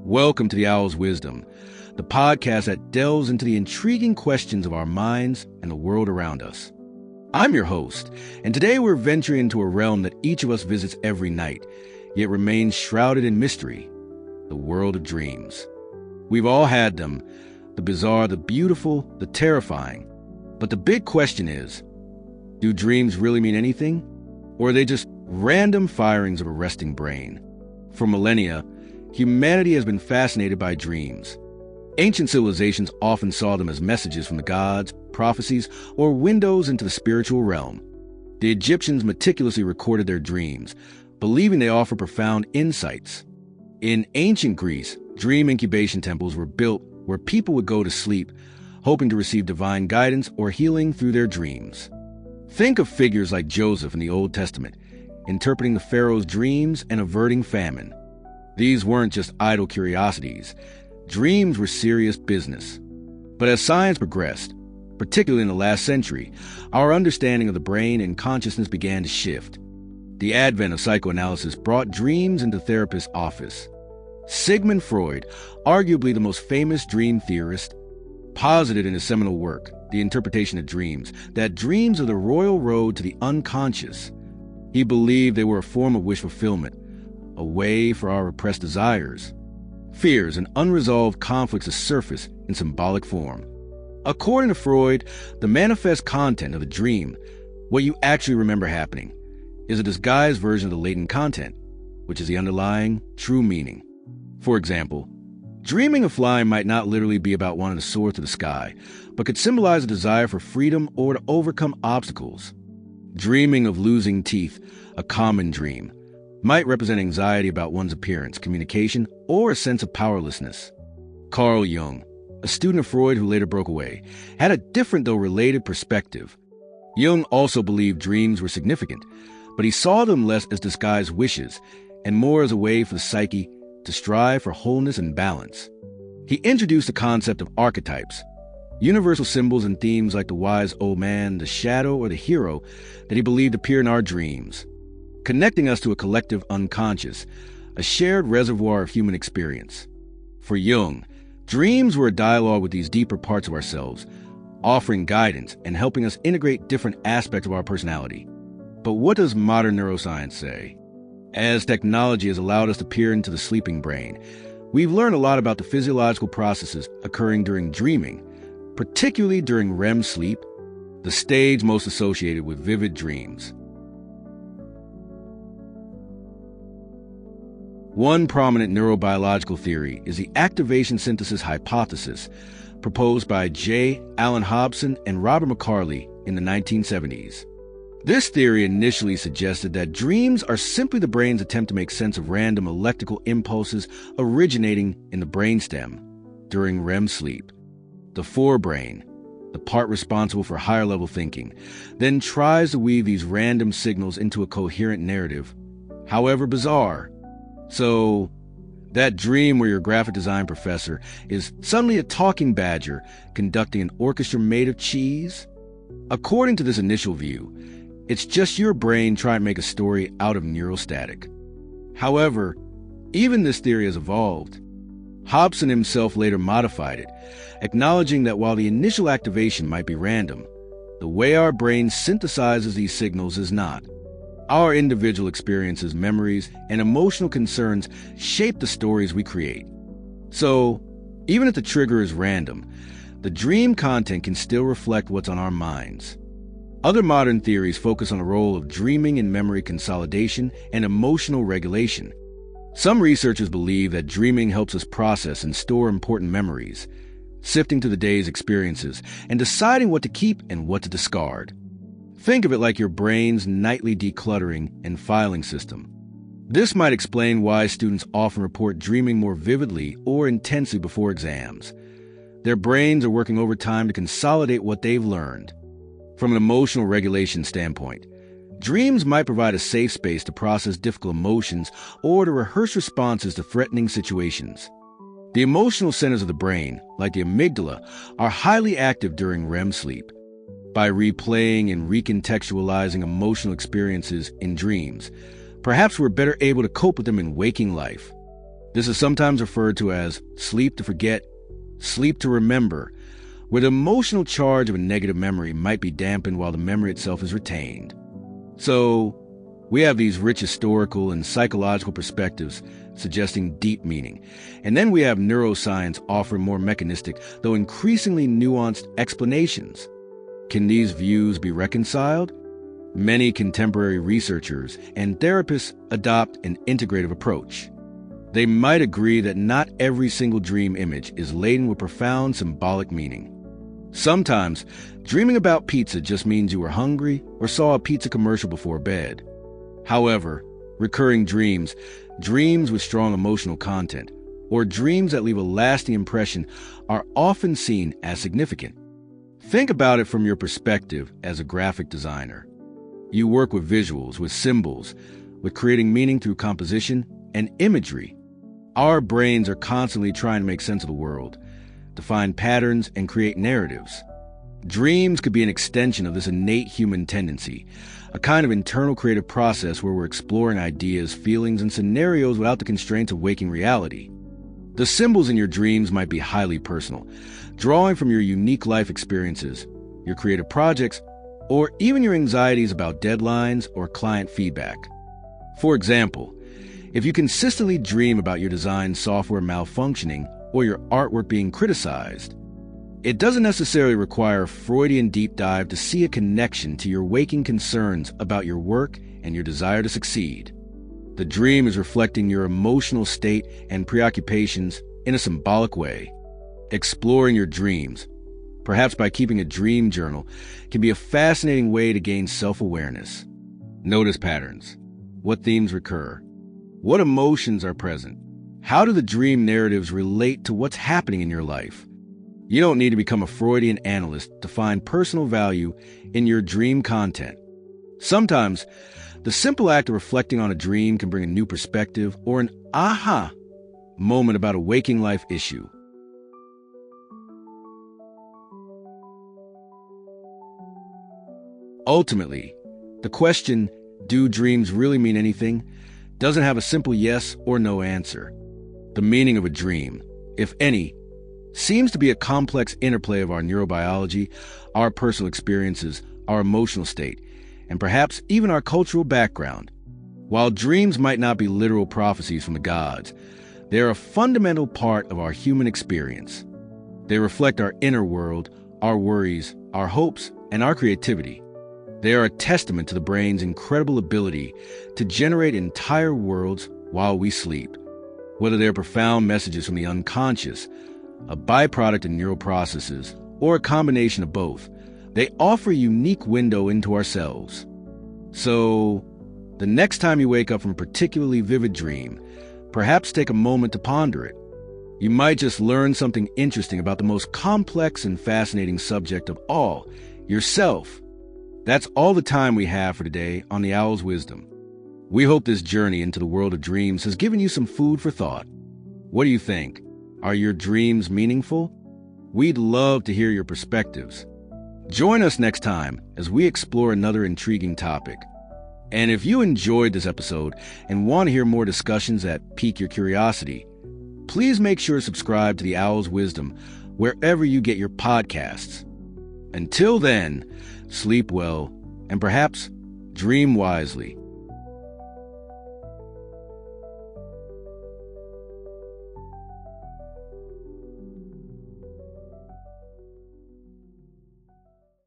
Welcome to the Owl's Wisdom, the podcast that delves into the intriguing questions of our minds and the world around us. I'm your host, and today we're venturing into a realm that each of us visits every night, yet remains shrouded in mystery, the world of dreams. We've all had them, the bizarre, the beautiful, the terrifying. But the big question is, do dreams really mean anything? Or are they just random firings of a resting brain? For millennia, humanity has been fascinated by dreams. Ancient civilizations often saw them as messages from the gods, prophecies, or windows into the spiritual realm. The Egyptians meticulously recorded their dreams, believing they offer profound insights. In ancient Greece, dream incubation temples were built where people would go to sleep, hoping to receive divine guidance or healing through their dreams. Think of figures like Joseph in the Old Testament, interpreting the Pharaoh's dreams and averting famine. These weren't just idle curiosities. Dreams were serious business. But as science progressed, particularly in the last century, our understanding of the brain and consciousness began to shift. The advent of psychoanalysis brought dreams into therapists' office. Sigmund Freud, arguably the most famous dream theorist, posited in his seminal work, The Interpretation of Dreams, that dreams are the royal road to the unconscious. He believed they were a form of wish fulfillment, a way for our repressed desires, fears, and unresolved conflicts to surface in symbolic form. According to Freud, the manifest content of the dream, what you actually remember happening, is a disguised version of the latent content, which is the underlying, true meaning. For example, dreaming of flying might not literally be about wanting to soar through the sky, but could symbolize a desire for freedom or to overcome obstacles. Dreaming of losing teeth, a common dream, might represent anxiety about one's appearance, communication, or a sense of powerlessness. Carl Jung, a student of Freud who later broke away, had a different though related perspective. Jung also believed dreams were significant, but he saw them less as disguised wishes and more as a way for the psyche to strive for wholeness and balance. He introduced the concept of archetypes, universal symbols and themes like the wise old man, the shadow, or the hero that he believed appear in our dreams, connecting us to a collective unconscious, a shared reservoir of human experience. For Jung, dreams were a dialogue with these deeper parts of ourselves, offering guidance and helping us integrate different aspects of our personality. But what does modern neuroscience say? As technology has allowed us to peer into the sleeping brain, we've learned a lot about the physiological processes occurring during dreaming, particularly during REM sleep, the stage most associated with vivid dreams. One prominent neurobiological theory is the activation synthesis hypothesis, proposed by J. Allen Hobson and Robert McCarley in the 1970s. This theory initially suggested that dreams are simply the brain's attempt to make sense of random electrical impulses originating in the brainstem during REM sleep. The forebrain, the part responsible for higher-level thinking, then tries to weave these random signals into a coherent narrative, however bizarre. So, that dream where your graphic design professor is suddenly a talking badger conducting an orchestra made of cheese? According to this initial view, it's just your brain trying to make a story out of neural static. However, even this theory has evolved. Hobson himself later modified it, acknowledging that while the initial activation might be random, the way our brain synthesizes these signals is not. Our individual experiences, memories, and emotional concerns shape the stories we create. So, even if the trigger is random, the dream content can still reflect what's on our minds. Other modern theories focus on the role of dreaming in memory consolidation and emotional regulation. Some researchers believe that dreaming helps us process and store important memories, sifting through the day's experiences and deciding what to keep and what to discard. Think of it like your brain's nightly decluttering and filing system. This might explain why students often report dreaming more vividly or intensely before exams. Their brains are working overtime to consolidate what they've learned. From an emotional regulation standpoint, dreams might provide a safe space to process difficult emotions or to rehearse responses to threatening situations. The emotional centers of the brain, like the amygdala, are highly active during REM sleep. By replaying and recontextualizing emotional experiences in dreams, perhaps we're better able to cope with them in waking life. This is sometimes referred to as sleep to forget, sleep to remember, where the emotional charge of a negative memory might be dampened while the memory itself is retained. So, we have these rich historical and psychological perspectives suggesting deep meaning. And then we have neuroscience offering more mechanistic, though increasingly nuanced explanations. Can these views be reconciled? Many contemporary researchers and therapists adopt an integrative approach. They might agree that not every single dream image is laden with profound symbolic meaning. Sometimes, dreaming about pizza just means you were hungry or saw a pizza commercial before bed. However, recurring dreams, dreams with strong emotional content, or dreams that leave a lasting impression are often seen as significant. Think about it from your perspective as a graphic designer. You work with visuals, with symbols, with creating meaning through composition and imagery. Our brains are constantly trying to make sense of the world, to find patterns and create narratives. Dreams could be an extension of this innate human tendency, a kind of internal creative process where we're exploring ideas, feelings, and scenarios without the constraints of waking reality. The symbols in your dreams might be highly personal, drawing from your unique life experiences, your creative projects, or even your anxieties about deadlines or client feedback. For example, if you consistently dream about your design software malfunctioning or your artwork being criticized, it doesn't necessarily require a Freudian deep dive to see a connection to your waking concerns about your work and your desire to succeed. The dream is reflecting your emotional state and preoccupations in a symbolic way. Exploring your dreams, perhaps by keeping a dream journal, can be a fascinating way to gain self-awareness. Notice patterns. What themes recur? What emotions are present? How do the dream narratives relate to what's happening in your life? You don't need to become a Freudian analyst to find personal value in your dream content. Sometimes, the simple act of reflecting on a dream can bring a new perspective or an aha moment about a waking life issue. Ultimately, the question, do dreams really mean anything, doesn't have a simple yes or no answer. The meaning of a dream, if any, seems to be a complex interplay of our neurobiology, our personal experiences, our emotional state, and perhaps even our cultural background. While dreams might not be literal prophecies from the gods, they are a fundamental part of our human experience. They reflect our inner world, our worries, our hopes, and our creativity. They are a testament to the brain's incredible ability to generate entire worlds while we sleep. Whether they're profound messages from the unconscious, a byproduct of neural processes, or a combination of both, they offer a unique window into ourselves. So, the next time you wake up from a particularly vivid dream, perhaps take a moment to ponder it. You might just learn something interesting about the most complex and fascinating subject of all, yourself. That's all the time we have for today on The Owl's Wisdom. We hope this journey into the world of dreams has given you some food for thought. What do you think? Are your dreams meaningful? We'd love to hear your perspectives. Join us next time as we explore another intriguing topic. And if you enjoyed this episode and want to hear more discussions that pique your curiosity, please make sure to subscribe to The Owl's Wisdom wherever you get your podcasts. Until then, sleep well and perhaps dream wisely.